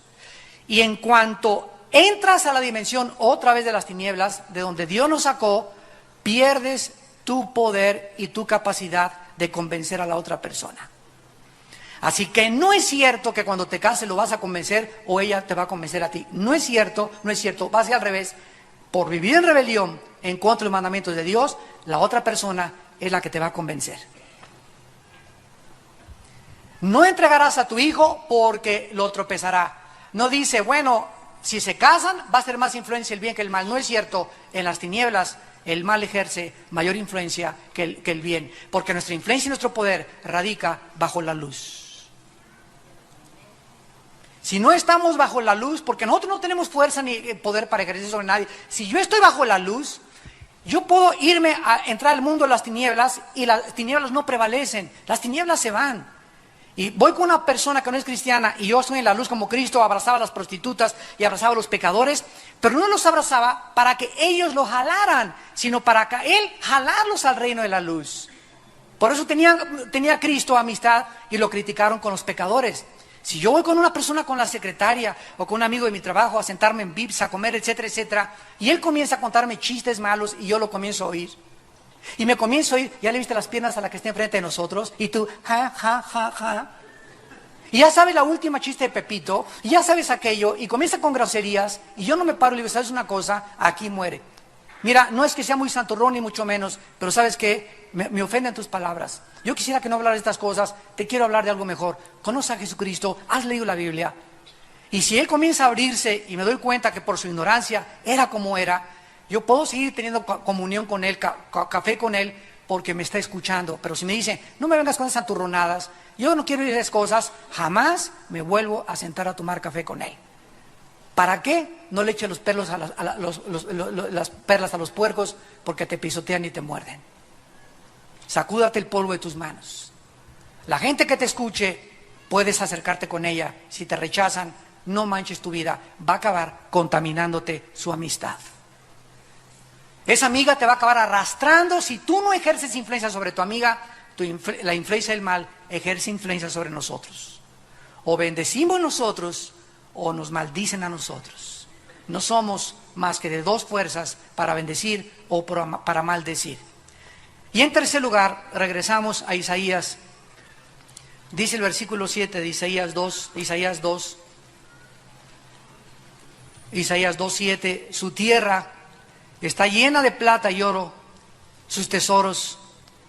Y en cuanto entras a la dimensión otra vez de las tinieblas, de donde Dios nos sacó, pierdes tu poder y tu capacidad de convencer a la otra persona. Así que no es cierto que cuando te cases lo vas a convencer o ella te va a convencer a ti. No es cierto, no es cierto. Va a ser al revés. Por vivir en rebelión en contra de los mandamientos de Dios, la otra persona es la que te va a convencer. No entregarás a tu hijo porque lo tropezará. No dice, bueno, si se casan va a ser más influencia el bien que el mal. No es cierto. En las tinieblas el mal ejerce mayor influencia que el bien, porque nuestra influencia y nuestro poder radica bajo la luz. Si no estamos bajo la luz, porque nosotros no tenemos fuerza ni poder para ejercer sobre nadie, si yo estoy bajo la luz, yo puedo irme a entrar al mundo de las tinieblas y las tinieblas no prevalecen, las tinieblas se van. Y voy con una persona que no es cristiana y yo estoy en la luz como Cristo, abrazaba a las prostitutas y abrazaba a los pecadores, pero no los abrazaba para que ellos lo jalaran, sino para que Él jalarlos al reino de la luz. Por eso tenía Cristo amistad y lo criticaron con los pecadores. Si yo voy con una persona, con la secretaria o con un amigo de mi trabajo a sentarme en Vips, a comer, etcétera, etcétera, y él comienza a contarme chistes malos y yo lo comienzo a oír. Y me comienzo a oír, ya le viste las piernas a la que está enfrente de nosotros, y tú, ja, ja, ja, ja. Y ya sabes la última chiste de Pepito, y ya sabes aquello, y comienza con groserías, y yo no me paro y le digo, ¿sabes una cosa? Aquí muere. Mira, no es que sea muy santurrón ni mucho menos, pero ¿sabes qué? Me ofenden tus palabras. Yo quisiera que no hablaras de estas cosas, te quiero hablar de algo mejor. Conoce a Jesucristo, has leído la Biblia. Y si Él comienza a abrirse y me doy cuenta que por su ignorancia era como era, yo puedo seguir teniendo comunión con Él, café con Él, porque me está escuchando. Pero si me dice, no me vengas con esas santurronadas, yo no quiero ir a esas cosas, jamás me vuelvo a sentar a tomar café con Él. ¿Para qué? No le eche los perlas las perlas a los puercos, porque te pisotean y te muerden. Sacúdate el polvo de tus manos. La gente que te escuche, puedes acercarte con ella. Si te rechazan, no manches tu vida. Va a acabar contaminándote su amistad. Esa amiga te va a acabar arrastrando. Si tú no ejerces influencia sobre tu amiga, la influencia del mal ejerce influencia sobre nosotros. O bendecimos nosotros o nos maldicen a nosotros. No somos más que de dos fuerzas, para bendecir o para maldecir. Y en tercer lugar, regresamos a Isaías. Dice el versículo 7 de Isaías 2, Isaías 2:7, su tierra está llena de plata y oro, sus tesoros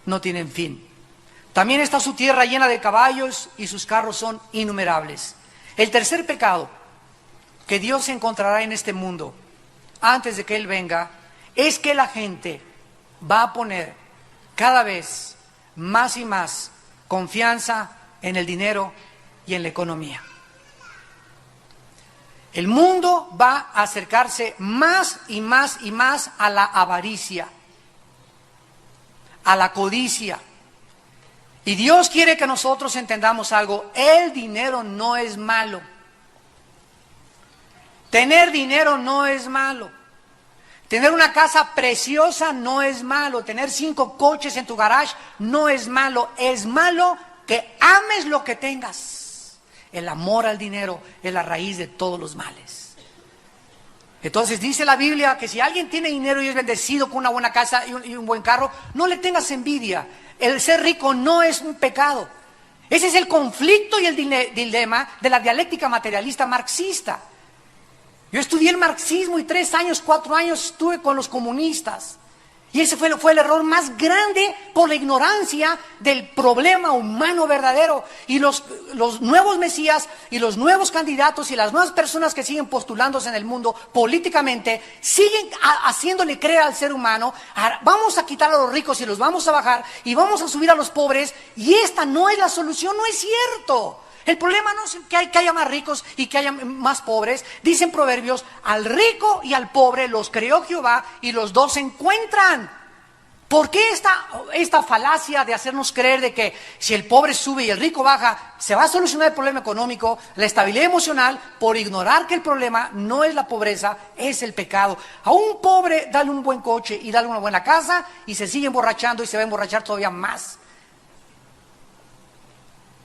no tienen fin. También está su tierra llena de caballos y sus carros son innumerables. El tercer pecado que Dios encontrará en este mundo antes de que Él venga es que la gente va a poner cada vez más y más confianza en el dinero y en la economía. El mundo va a acercarse más y más y más a la avaricia, a la codicia. Y Dios quiere que nosotros entendamos algo: el dinero no es malo. Tener dinero no es malo. Tener una casa preciosa no es malo. Tener 5 coches en tu garage no es malo. Es malo que ames lo que tengas. El amor al dinero es la raíz de todos los males. Entonces dice la Biblia que si alguien tiene dinero y es bendecido con una buena casa y un buen carro, no le tengas envidia. El ser rico no es un pecado. Ese es el conflicto y el dilema de la dialéctica materialista marxista. Yo estudié el marxismo y 3 años, 4 años estuve con los comunistas. Y ese fue el error más grande por la ignorancia del problema humano verdadero. Y los nuevos mesías y los nuevos candidatos y las nuevas personas que siguen postulándose en el mundo políticamente, siguen haciéndole creer al ser humano, vamos a quitar a los ricos y los vamos a bajar y vamos a subir a los pobres. Y esta no es la solución, no es cierto. El problema no es que haya más ricos y que haya más pobres. Dicen Proverbios, al rico y al pobre los creó Jehová y los dos se encuentran. ¿Por qué esta falacia de hacernos creer de que si el pobre sube y el rico baja, se va a solucionar el problema económico, la estabilidad emocional, por ignorar que el problema no es la pobreza, es el pecado? A un pobre dale un buen coche y dale una buena casa y se sigue emborrachando y se va a emborrachar todavía más.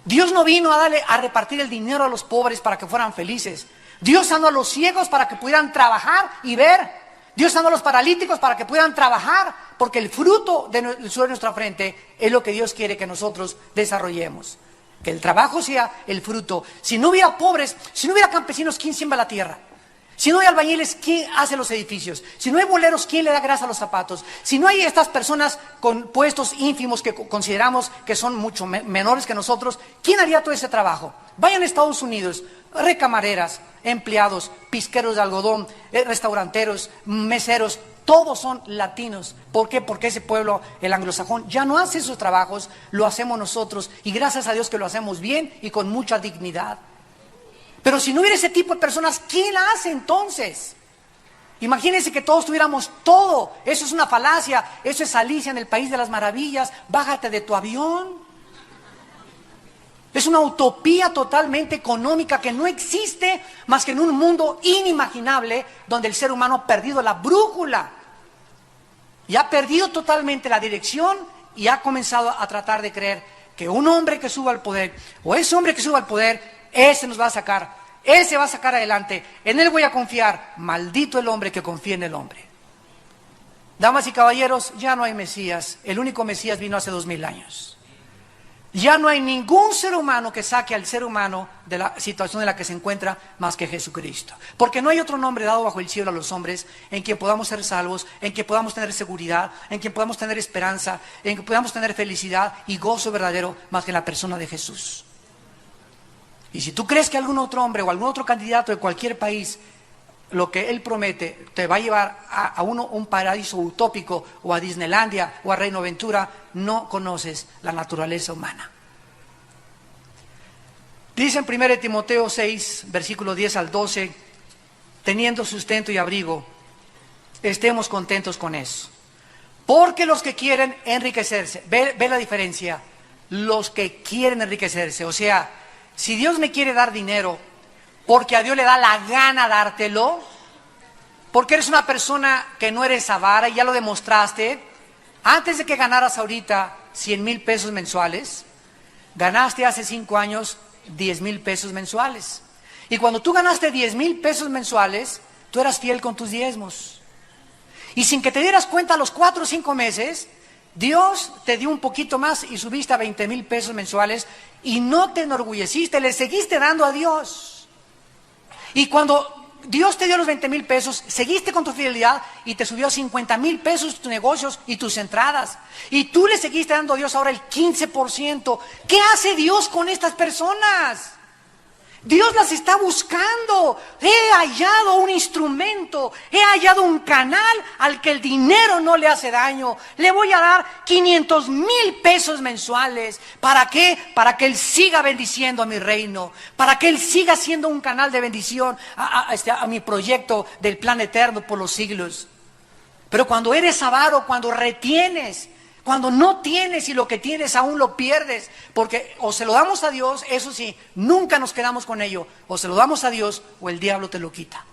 Dios no vino a repartir el dinero a los pobres para que fueran felices. Dios sanó a los ciegos para que pudieran trabajar y ver. Dios sanó a los paralíticos para que pudieran trabajar, porque el fruto del sudor de nuestra frente es lo que Dios quiere que nosotros desarrollemos. Que el trabajo sea el fruto. Si no hubiera pobres, si no hubiera campesinos, ¿quién siembra la tierra? Si no hay albañiles, ¿quién hace los edificios? Si no hay boleros, ¿quién le da grasa a los zapatos? Si no hay estas personas con puestos ínfimos que consideramos que son mucho menores que nosotros, ¿quién haría todo ese trabajo? Vayan a Estados Unidos, recamareras, empleados, pisqueros de algodón, restauranteros, meseros, todos son latinos. ¿Por qué? Porque ese pueblo, el anglosajón, ya no hace esos trabajos, lo hacemos nosotros. Y gracias a Dios que lo hacemos bien y con mucha dignidad. Pero si no hubiera ese tipo de personas, ¿quién la hace entonces? Imagínense que todos tuviéramos todo. Eso es una falacia. Eso es Alicia en el País de las Maravillas. Bájate de tu avión. Es una utopía totalmente económica que no existe más que en un mundo inimaginable donde el ser humano ha perdido la brújula y ha perdido totalmente la dirección y ha comenzado a tratar de creer que un hombre que suba al poder o ese hombre que suba al poder, ese nos va a sacar, ese va a sacar adelante, en él voy a confiar. Maldito el hombre que confía en el hombre. Damas y caballeros, ya no hay Mesías. El único Mesías vino hace 2000 años. Ya no hay ningún ser humano que saque al ser humano de la situación en la que se encuentra más que Jesucristo. Porque no hay otro nombre dado bajo el cielo a los hombres en quien podamos ser salvos, en quien podamos tener seguridad, en quien podamos tener esperanza, en quien podamos tener felicidad y gozo verdadero más que en la persona de Jesús. Y si tú crees que algún otro hombre o algún otro candidato de cualquier país, lo que él promete te va a llevar a un paraíso utópico o a Disneylandia o a Reino Aventura, no conoces la naturaleza humana. Dice en 1 Timoteo 6, versículos 10 al 12, teniendo sustento y abrigo, estemos contentos con eso. Porque los que quieren enriquecerse, ve la diferencia, los que quieren enriquecerse, o sea, si Dios me quiere dar dinero, porque a Dios le da la gana dártelo, porque eres una persona que no eres avara y ya lo demostraste. Antes de que ganaras ahorita 100,000 pesos mensuales, ganaste hace 5 años 10,000 pesos mensuales. Y cuando tú ganaste 10,000 pesos mensuales, tú eras fiel con tus diezmos. Y sin que te dieras cuenta, a los 4 o 5 meses, Dios te dio un poquito más y subiste a 20,000 pesos mensuales y no te enorgulleciste, le seguiste dando a Dios. Y cuando Dios te dio los 20,000 pesos, seguiste con tu fidelidad y te subió a 50,000 pesos tus negocios y tus entradas. Y tú le seguiste dando a Dios ahora el 15%. ¿Qué hace Dios con estas personas? Dios las está buscando. He hallado un instrumento, he hallado un canal al que el dinero no le hace daño. Le voy a dar 500,000 pesos mensuales. ¿Para qué? Para que Él siga bendiciendo a mi reino, para que Él siga siendo un canal de bendición a mi proyecto del plan eterno por los siglos. Pero cuando eres avaro, cuando retienes, cuando no tienes y lo que tienes aún lo pierdes, porque o se lo damos a Dios, eso sí, nunca nos quedamos con ello, o se lo damos a Dios o el diablo te lo quita.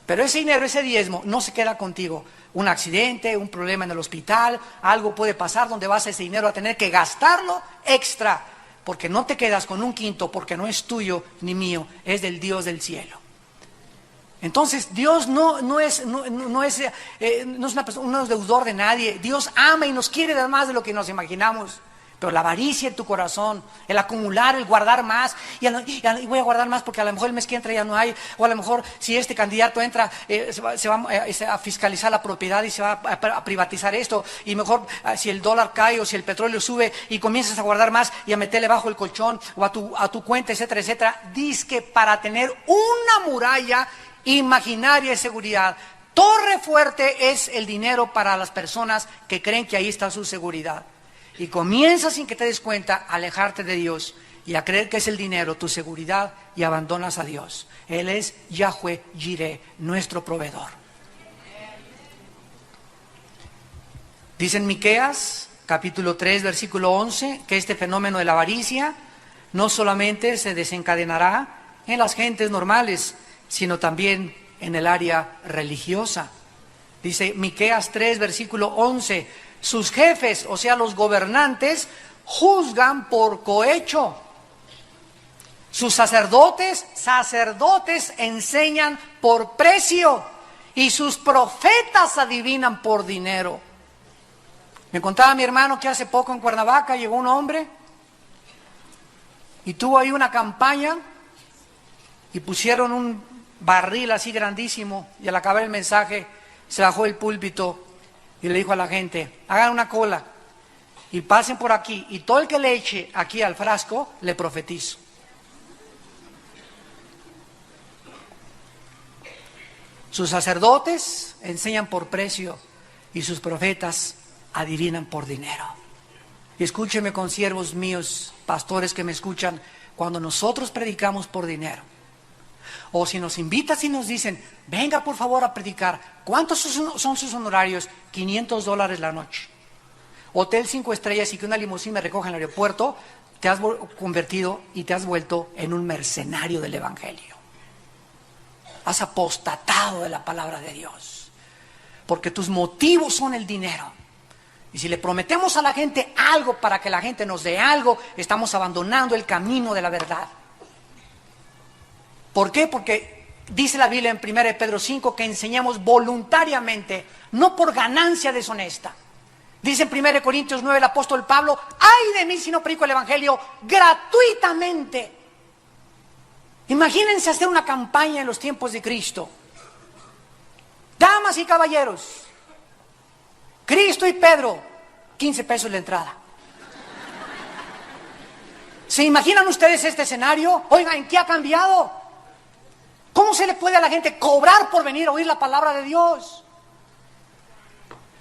Pero ese dinero, ese diezmo, no se queda contigo. Un accidente, un problema en el hospital, algo puede pasar donde vas a ese dinero a tener que gastarlo extra, porque no te quedas con un quinto, porque no es tuyo ni mío, es del Dios del cielo. Entonces Dios no es un deudor de nadie. Dios ama y nos quiere dar más de lo que nos imaginamos. Pero la avaricia en tu corazón, el acumular, el guardar más, y voy a guardar más porque a lo mejor el mes que entra ya no hay, o a lo mejor si este candidato entra, se va a fiscalizar la propiedad y se va a privatizar esto, y mejor si el dólar cae o si el petróleo sube y comienzas a guardar más y a meterle bajo el colchón o a tu cuenta, etcétera, etcétera. Dice que para tener una muralla imaginaria de seguridad, torre fuerte es el dinero para las personas que creen que ahí está su seguridad. Y comienzas sin que te des cuenta a alejarte de Dios y a creer que es el dinero tu seguridad y abandonas a Dios. Él es Yahweh Jireh, nuestro proveedor. Dice en Miqueas, capítulo 3, versículo 11, que este fenómeno de la avaricia no solamente se desencadenará en las gentes normales, sino también en el área religiosa. Dice Miqueas 3, versículo 11, sus jefes, o sea, los gobernantes, juzgan por cohecho. Sus sacerdotes enseñan por precio. Y sus profetas adivinan por dinero. Me contaba mi hermano que hace poco en Cuernavaca llegó un hombre y tuvo ahí una campaña y pusieron un barril así grandísimo, y al acabar el mensaje se bajó del púlpito y le dijo a la gente: hagan una cola y pasen por aquí, y todo el que le eche aquí al frasco le profetizo. Sus sacerdotes enseñan por precio y sus profetas adivinan por dinero. Y escúcheme, consiervos míos, pastores que me escuchan, cuando nosotros predicamos por dinero, o si nos invitas y nos dicen: venga por favor a predicar, ¿cuántos son sus honorarios? $500 la noche. Hotel 5 estrellas y que una limusina me recoja en el aeropuerto. Te has convertido y te has vuelto en un mercenario del evangelio. Has apostatado de la palabra de Dios, porque tus motivos son el dinero. Y si le prometemos a la gente algo para que la gente nos dé algo, estamos abandonando el camino de la verdad. ¿Por qué? Porque dice la Biblia en 1 Pedro 5 que enseñamos voluntariamente, no por ganancia deshonesta. Dice en 1 Corintios 9 el apóstol Pablo: ¡ay de mí si no predico el evangelio gratuitamente! Imagínense hacer una campaña en los tiempos de Cristo. Damas y caballeros, Cristo y Pedro, 15 pesos la entrada. ¿Se imaginan ustedes este escenario? Oigan, ¿en qué ha cambiado? ¿Cómo se le puede a la gente cobrar por venir a oír la palabra de Dios?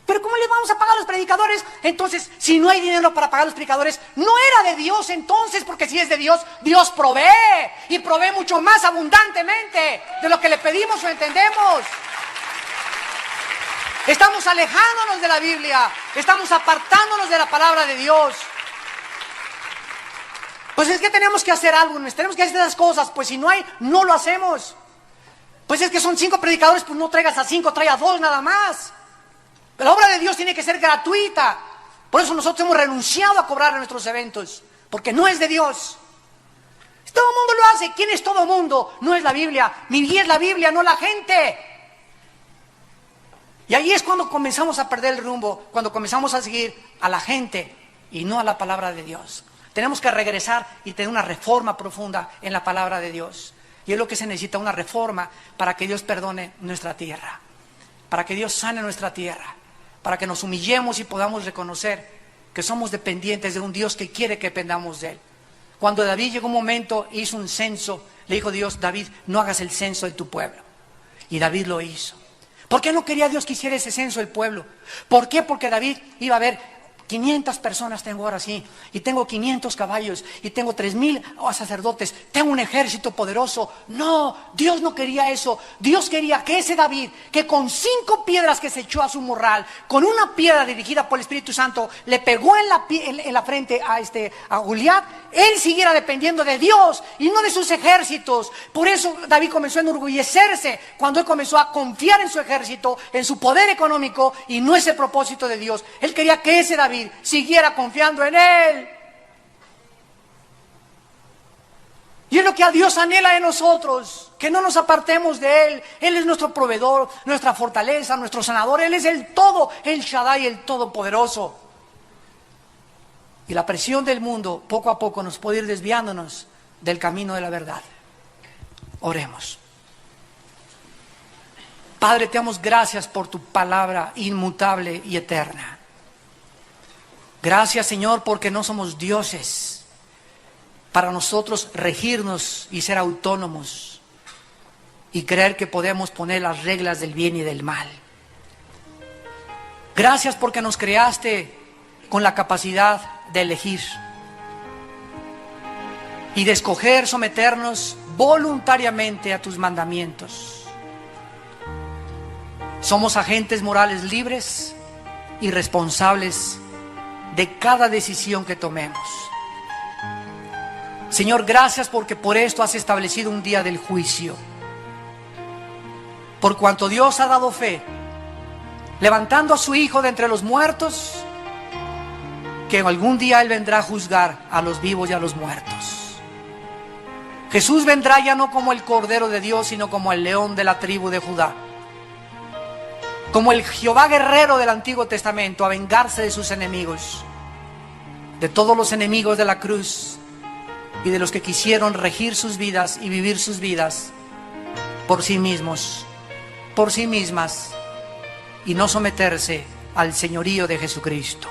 ¿Pero cómo les vamos a pagar a los predicadores? Entonces, si no hay dinero para pagar a los predicadores, no era de Dios entonces, porque si es de Dios, Dios provee, y provee mucho más abundantemente de lo que le pedimos o entendemos. Estamos alejándonos de la Biblia, estamos apartándonos de la palabra de Dios. Pues es que tenemos que hacer algo, tenemos que hacer esas cosas, pues si no hay, no lo hacemos. Pues es que son 5 predicadores, pues no traigas a 5, trae a 2 nada más. La obra de Dios tiene que ser gratuita. Por eso nosotros hemos renunciado a cobrar en nuestros eventos, porque no es de Dios. Todo el mundo lo hace. ¿Quién es todo el mundo? No es la Biblia. Mi guía es la Biblia, no la gente. Y ahí es cuando comenzamos a perder el rumbo, cuando comenzamos a seguir a la gente y no a la palabra de Dios. Tenemos que regresar y tener una reforma profunda en la palabra de Dios. Y es lo que se necesita, una reforma para que Dios perdone nuestra tierra, para que Dios sane nuestra tierra, para que nos humillemos y podamos reconocer que somos dependientes de un Dios que quiere que dependamos de Él. Cuando David llegó un momento, hizo un censo, le dijo Dios: David, no hagas el censo de tu pueblo. Y David lo hizo. ¿Por qué no quería Dios que hiciera ese censo del pueblo? ¿Por qué? Porque David iba a ver: 500 personas tengo ahora sí, y tengo 500 caballos, y tengo 3000 sacerdotes, tengo un ejército poderoso. No, Dios no quería eso. Dios quería que ese David, que con 5 piedras que se echó a su morral, con una piedra dirigida por el Espíritu Santo, le pegó en la frente a Goliat, él siguiera dependiendo de Dios y no de sus ejércitos. Por eso David comenzó a enorgullecerse cuando él comenzó a confiar en su ejército, en su poder económico, y no es el propósito de Dios. Él quería que ese David siguiera confiando en Él. Y es lo que a Dios anhela de nosotros, que no nos apartemos de Él. Él es nuestro proveedor, nuestra fortaleza, nuestro sanador. Él es el todo, el Shaddai, el todopoderoso. y la presión del mundo poco a poco nos puede ir desviándonos del camino de la verdad. Oremos. Padre, te damos gracias por tu palabra inmutable y eterna. Gracias, Señor, porque no somos dioses para nosotros regirnos y ser autónomos y creer que podemos poner las reglas del bien y del mal. Gracias porque nos creaste con la capacidad de elegir y de escoger someternos voluntariamente a tus mandamientos. Somos agentes morales libres y responsables de cada decisión que tomemos. Señor, gracias porque por esto has establecido un día del juicio. Por cuanto Dios ha dado fe, levantando a su Hijo de entre los muertos, que algún día Él vendrá a juzgar a los vivos y a los muertos. Jesús vendrá ya no como el Cordero de Dios, sino como el león de la tribu de Judá, como el Jehová guerrero del Antiguo Testamento, a vengarse de sus enemigos, de todos los enemigos de la cruz y de los que quisieron regir sus vidas y vivir sus vidas por sí mismos, por sí mismas, y no someterse al señorío de Jesucristo.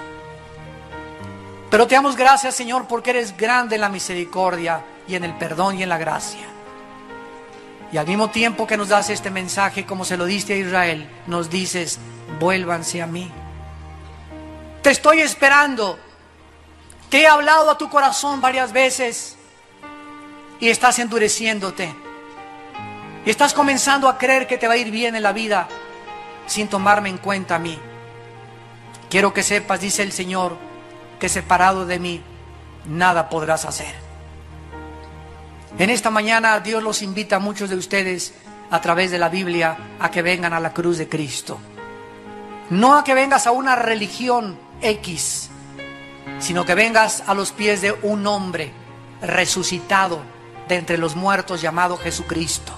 Pero te damos gracias, Señor, porque eres grande en la misericordia y en el perdón y en la gracia. Y al mismo tiempo que nos das este mensaje, como se lo diste a Israel, nos dices: vuélvanse a mí. Te estoy esperando. Te he hablado a tu corazón varias veces y estás endureciéndote. Y estás comenzando a creer que te va a ir bien en la vida sin tomarme en cuenta a mí. Quiero que sepas, dice el Señor, que separado de mí nada podrás hacer. En esta mañana Dios los invita a muchos de ustedes a través de la Biblia a que vengan a la cruz de Cristo. No a que vengas a una religión X, sino que vengas a los pies de un hombre resucitado de entre los muertos llamado Jesucristo.